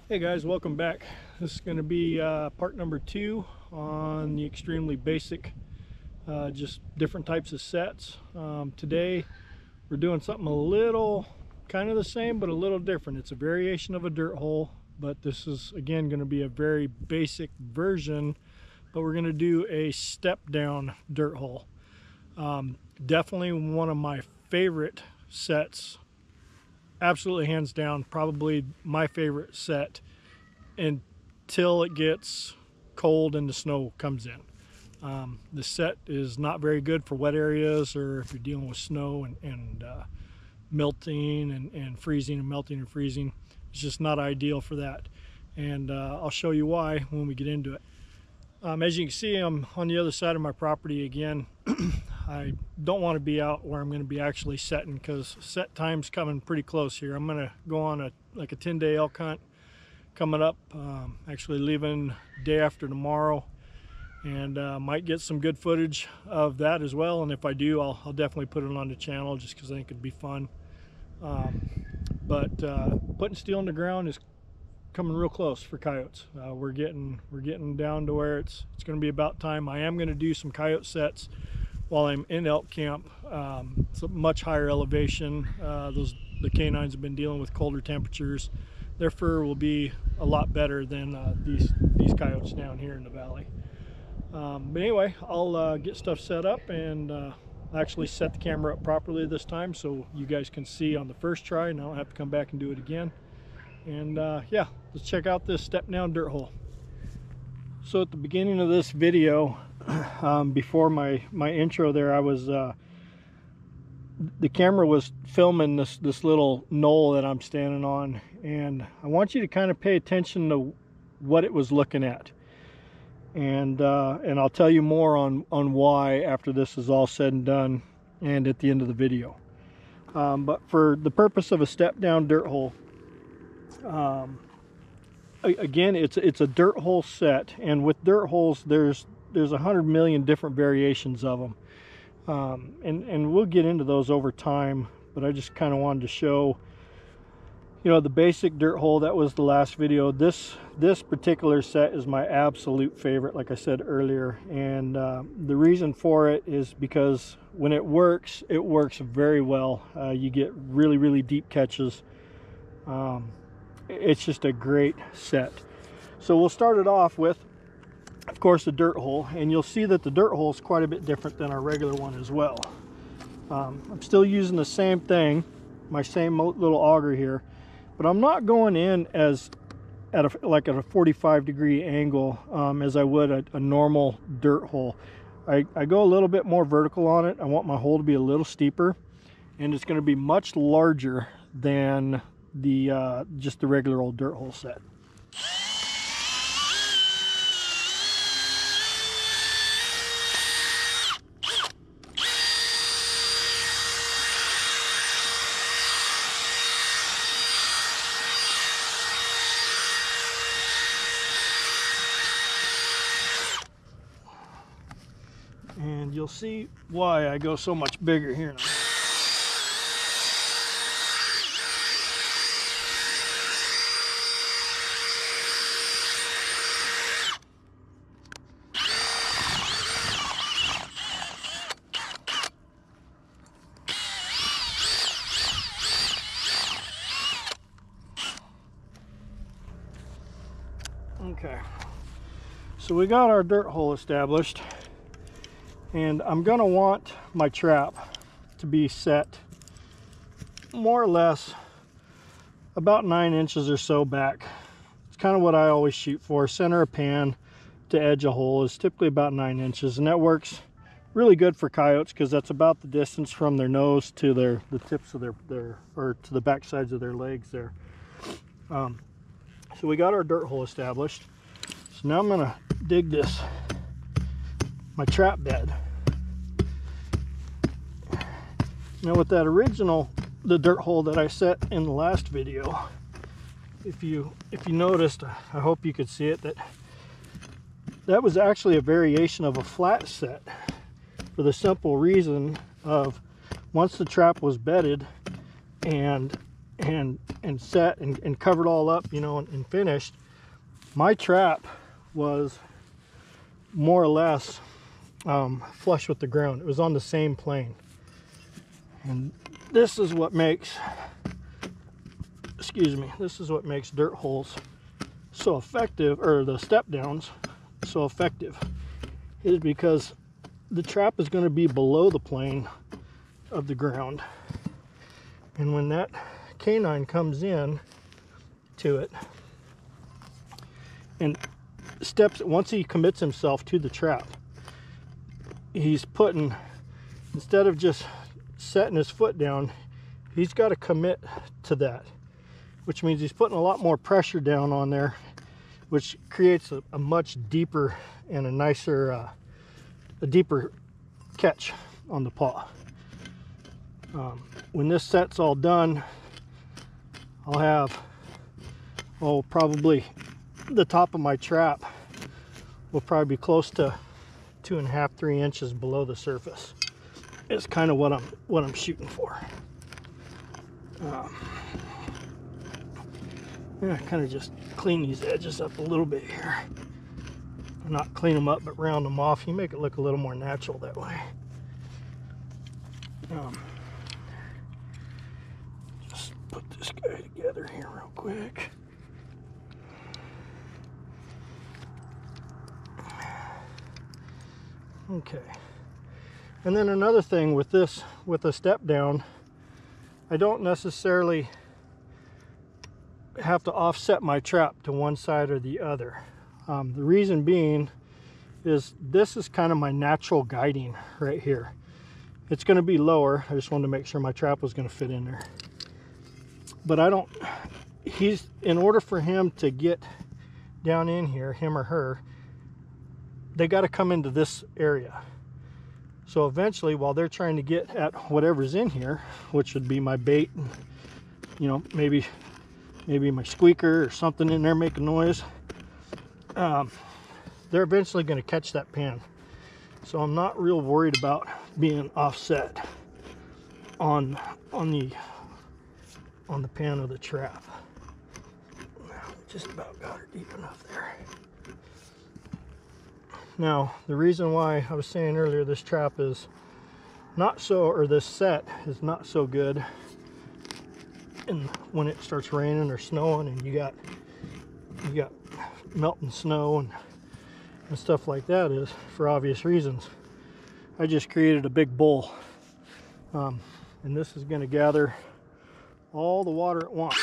Hey guys, welcome back. This is going to be part number 2 on the extremely basic, just different types of sets. Today we're doing something a little kind of the same but a little different. It's a variation of a dirt hole, but this is again going to be a very basic version, but we're going to do a step down dirt hole. Definitely one of my favorite sets. Absolutely, hands down, probably my favorite set until it gets cold and the snow comes in. The set is not very good for wet areas, or if you're dealing with snow and melting and freezing and melting and freezing. It's just not ideal for that, and I'll show you why when we get into it. As you can see, I'm on the other side of my property again. I don't want to be out where I'm going to be actually setting, because set time's coming pretty close here. I'm going to go on a 10-day elk hunt coming up, actually leaving day after tomorrow, and might get some good footage of that as well. And if I do, I'll definitely put it on the channel, just because I think it'd be fun. But putting steel in the ground is coming real close for coyotes. We're getting down to where it's going to be about time. I am going to do some coyote sets while I'm in elk camp. It's a much higher elevation. The canines have been dealing with colder temperatures. Their fur will be a lot better than these coyotes down here in the valley. But anyway, I'll get stuff set up and actually set the camera up properly this time, so you guys can see on the first try and I don't have to come back and do it again. And yeah, let's check out this step down dirt hole. So at the beginning of this video, before my intro there, I was the camera was filming this little knoll that I'm standing on, and I want you to kind of pay attention to what it was looking at, and I'll tell you more on why after this is all said and done and at the end of the video. But for the purpose of a step down dirt hole, again, it's a dirt hole set, and with dirt holes there's 100 million different variations of them, and we'll get into those over time, but I just kind of wanted to show, you know, the basic dirt hole. That was the last video. This particular set is my absolute favorite, like I said earlier, and the reason for it is because when it works very well. You get really deep catches. It's just a great set. So we'll start it off with, of course, the dirt hole, and you'll see that the dirt hole is quite a bit different than our regular one as well. I'm still using the same thing, my same little auger here, but I'm not going in as at a 45-degree angle as I would a normal dirt hole. I go a little bit more vertical on it. I want my hole to be a little steeper, and it's going to be much larger than the just the regular old dirt hole set. And you'll see why I go so much bigger here in a minute. Okay, so we got our dirt hole established, and I'm gonna want my trap to be set more or less about 9 inches or so back. It's kind of what I always shoot for. Center of pan to edge a hole is typically about 9 inches, and that works really good for coyotes because that's about the distance from their nose to the tips of their or to the back sides of their legs there. So we got our dirt hole established. So now I'm gonna dig my trap bed. Now with that the dirt hole that I set in the last video, if you noticed, I hope you could see it, that was actually a variation of a flat set, for the simple reason of once the trap was bedded and and set and covered all up, you know, and finished, my trap was more or less flush with the ground. It was on the same plane. And this is what makes, excuse me, this is what makes dirt holes so effective, or the step downs so effective, is because the trap is going to be below the plane of the ground. And when that canine comes in to it and steps, once he commits himself to the trap, he's putting, instead of just setting his foot down, he's got to commit to that, which means he's putting a lot more pressure down on there, which creates a much deeper and a nicer, a deeper catch on the paw. When this set's all done, I'll have, oh, probably the top of my trap will probably be close to 2.5 to 3 inches below the surface. It's kind of what I'm shooting for. Yeah, kind of just clean these edges up a little bit here. Not clean them up, but round them off. You make it look a little more natural that way. Just put this guy together here real quick. Okay. And then another thing with this, with a step down, I don't necessarily have to offset my trap to one side or the other. The reason being is this is kind of my natural guiding right here. It's going to be lower. I just wanted to make sure my trap was going to fit in there. But I don't, in order for him to get down in here, him or her, they got to come into this area. So eventually, while they're trying to get at whatever's in here, which would be my bait, you know, maybe my squeaker or something in there making noise, they're eventually going to catch that pan. So I'm not real worried about being offset on the pan of the trap. Just about got her deep enough there. Now, the reason why I was saying earlier this trap is not so, or this set is not so good and when it starts raining or snowing and you got melting snow and stuff like that, is for obvious reasons. I just created a big bowl, and this is going to gather all the water at once.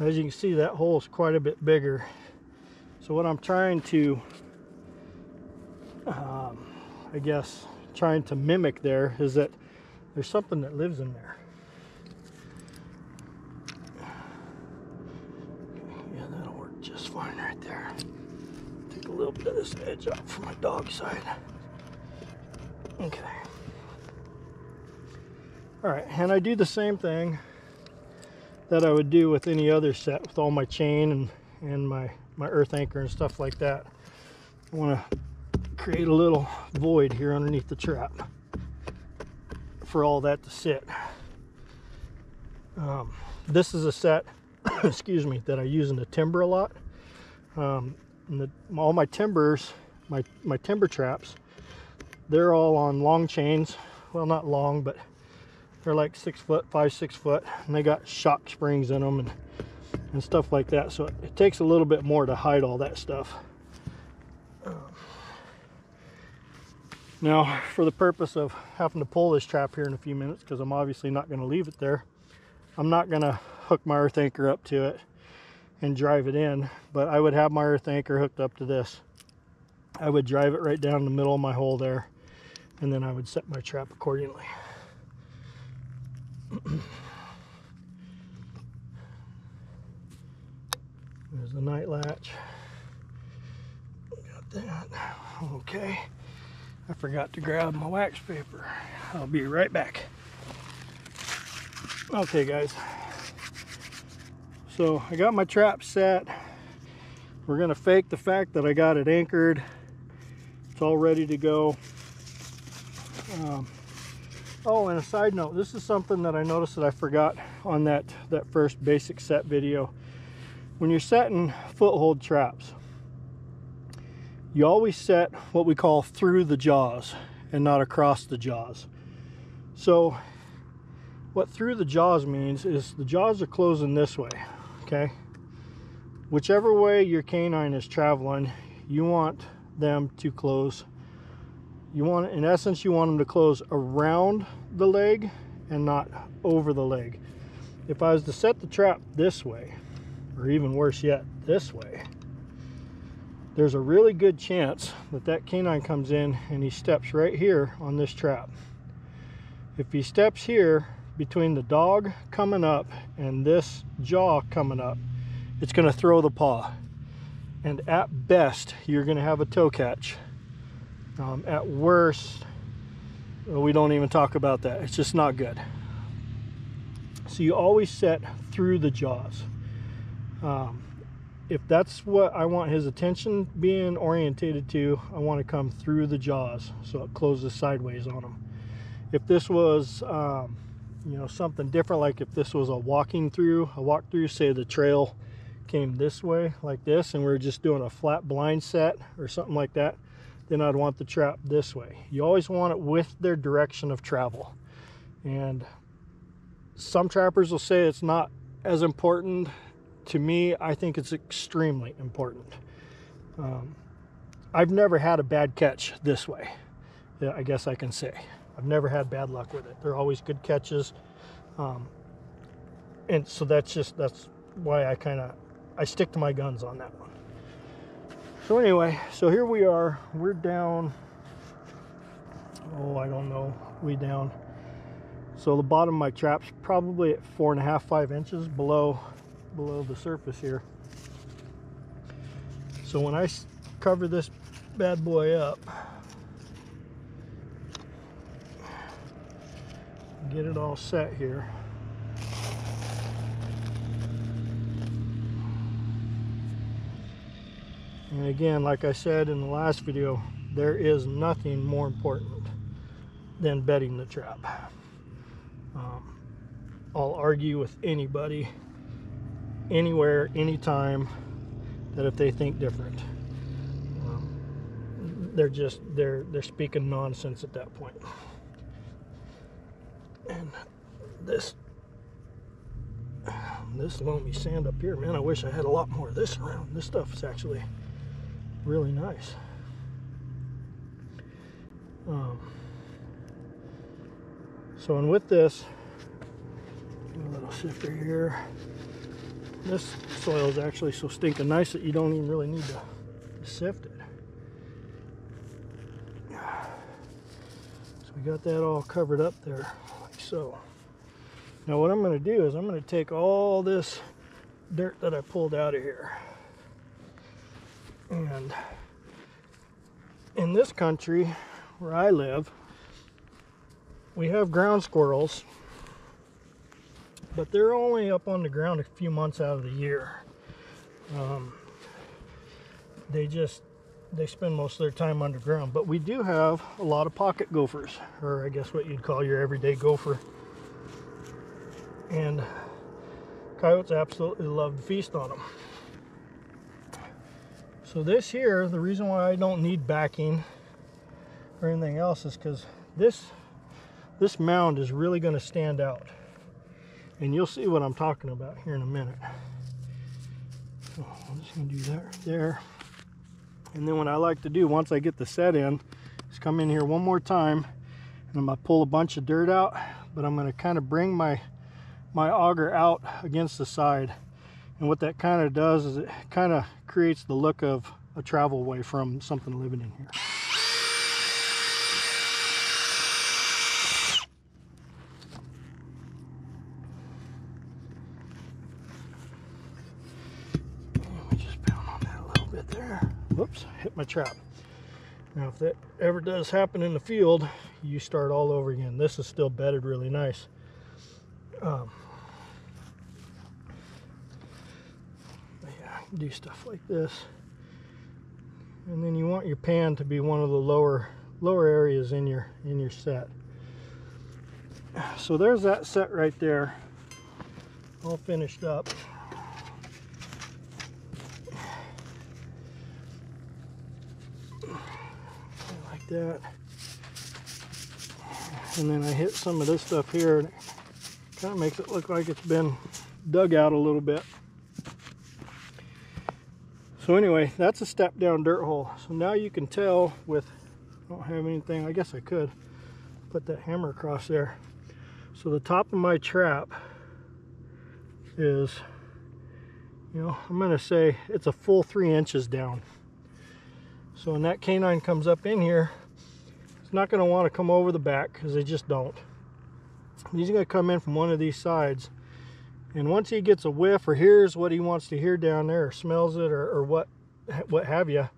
As you can see, that hole is quite a bit bigger. So what I'm trying to, I guess, trying to mimic there is that there's something that lives in there. Yeah, that'll work just fine right there. Take a little bit of this edge off from my dog side. Okay. All right, and I do the same thing that I would do with any other set with all my chain and my earth anchor and stuff like that. I want to create a little void here underneath the trap for all that to sit. This is a set, excuse me, that I use in the timber a lot. All my timbers, my timber traps, they're all on long chains. Well, not long, but they're like 6 foot, 5-6 foot, and they got shock springs in them and stuff like that. So it takes a little bit more to hide all that stuff. Now, for the purpose of having to pull this trap here in a few minutes, because I'm obviously not going to leave it there, I'm not going to hook my earth anchor up to it and drive it in, but I would have my earth anchor hooked up to this. I would drive it right down the middle of my hole there, and then I would set my trap accordingly. There's the night latch. Got that. Okay. I forgot to grab my wax paper. I'll be right back. Okay, guys. So I got my trap set. We're gonna fake the fact that I got it anchored. It's all ready to go. Oh, and a side note, this is something that I noticed that I forgot on that first basic set video. When you're setting foothold traps, you always set what we call through the jaws and not across the jaws. So what through the jaws means is the jaws are closing this way, okay? Whichever way your canine is traveling, you want them to close. You want, in essence, you want them to close around the leg and not over the leg. If I was to set the trap this way, or even worse yet, this way, there's a really good chance that that canine comes in and he steps right here on this trap. If he steps here between the dog coming up and this jaw coming up, it's going to throw the paw. And at best, you're going to have a toe catch. At worst, well, we don't even talk about that. It's just not good. So you always set through the jaws. If that's what I want his attention being orientated to, I want to come through the jaws so it closes sideways on him. If this was you know, something different, like if this was a walk through, say the trail came this way like this and we're just doing a flat blind set or something like that, then I'd want the trap this way. You always want it with their direction of travel. And some trappers will say it's not as important. To me, I think it's extremely important. I've never had a bad catch this way, I guess I can say. I've never had bad luck with it. They're always good catches. And so that's why I stick to my guns on that one. So anyway, so here we are. We're down, oh, I don't know, way down. So the bottom of my trap's probably at 4.5, 5 inches below the surface here. So when I cover this bad boy up, get it all set here, and again, like I said in the last video, there is nothing more important than bedding the trap. I'll argue with anybody, anywhere, anytime, that if they think different, they're speaking nonsense at that point. And this loamy sand up here, man, I wish I had a lot more of this around. This stuff is actually really nice. So, and with this, a little sifter here. This soil is actually so stinking nice that you don't even really need to sift it. So we got that all covered up there, like so. Now what I'm going to do is I'm going to take all this dirt that I pulled out of here. And in this country where I live, we have ground squirrels, but they're only up on the ground a few months out of the year. They spend most of their time underground. But we do have a lot of pocket gophers, or I guess what you'd call your everyday gopher. And coyotes absolutely love to feast on them. So this here, the reason why I don't need backing or anything else is because this mound is really going to stand out. And you'll see what I'm talking about here in a minute. So I'm just going to do that right there. And then what I like to do once I get the set in is come in here one more time and I'm going to pull a bunch of dirt out, but I'm going to kind of bring my auger out against the side. And what that kind of does is it kind of creates the look of a travel way from something living in here. Whoops, hit my trap. Now if that ever does happen in the field, you start all over again. This is still bedded really nice. Yeah, do stuff like this. And then you want your pan to be one of the lower areas in your set. So there's that set right there, all finished up. Like that. And then I hit some of this stuff here, and it kind of makes it look like it's been dug out a little bit. So anyway, that's a step down dirt hole. So now you can tell with, I don't have anything, I guess I could put that hammer across there. So the top of my trap is, you know, I'm gonna say it's a full 3 inches down. So when that canine comes up in here, it's not gonna wanna come over the back because they just don't. He's gonna come in from one of these sides. And once he gets a whiff or hears what he wants to hear down there, or smells it, or what have you,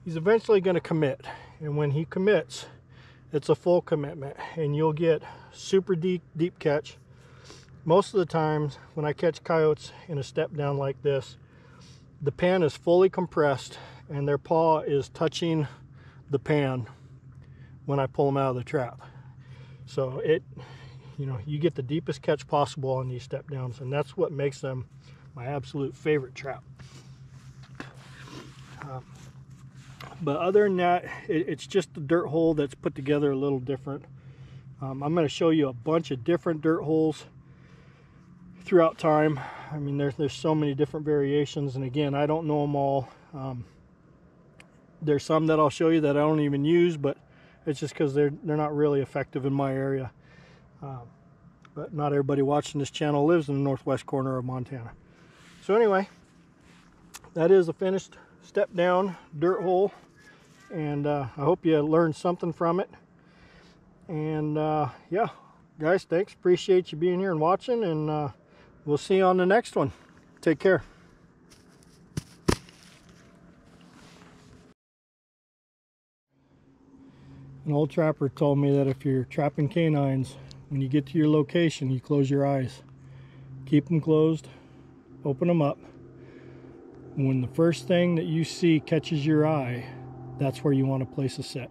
he's eventually going to commit. And when he commits, it's a full commitment, and you'll get super deep catch. Most of the times when I catch coyotes in a step down like this, the pan is fully compressed and their paw is touching the pan when I pull them out of the trap. So you know, you get the deepest catch possible on these step downs, and that's what makes them my absolute favorite trap. But other than that, it's just the dirt hole that's put together a little different. I'm going to show you a bunch of different dirt holes throughout time. I mean, there's so many different variations, and again, I don't know them all. There's some that I'll show you that I don't even use, but it's just because they're not really effective in my area. But not everybody watching this channel lives in the northwest corner of Montana. So anyway, that is a finished step down dirt hole, and I hope you learned something from it. And yeah, guys, thanks, appreciate you being here and watching, and we'll see you on the next one. Take care. An old trapper told me that if you're trapping canines, when you get to your location, you close your eyes. Keep them closed, open them up. When the first thing that you see catches your eye, that's where you want to place a set.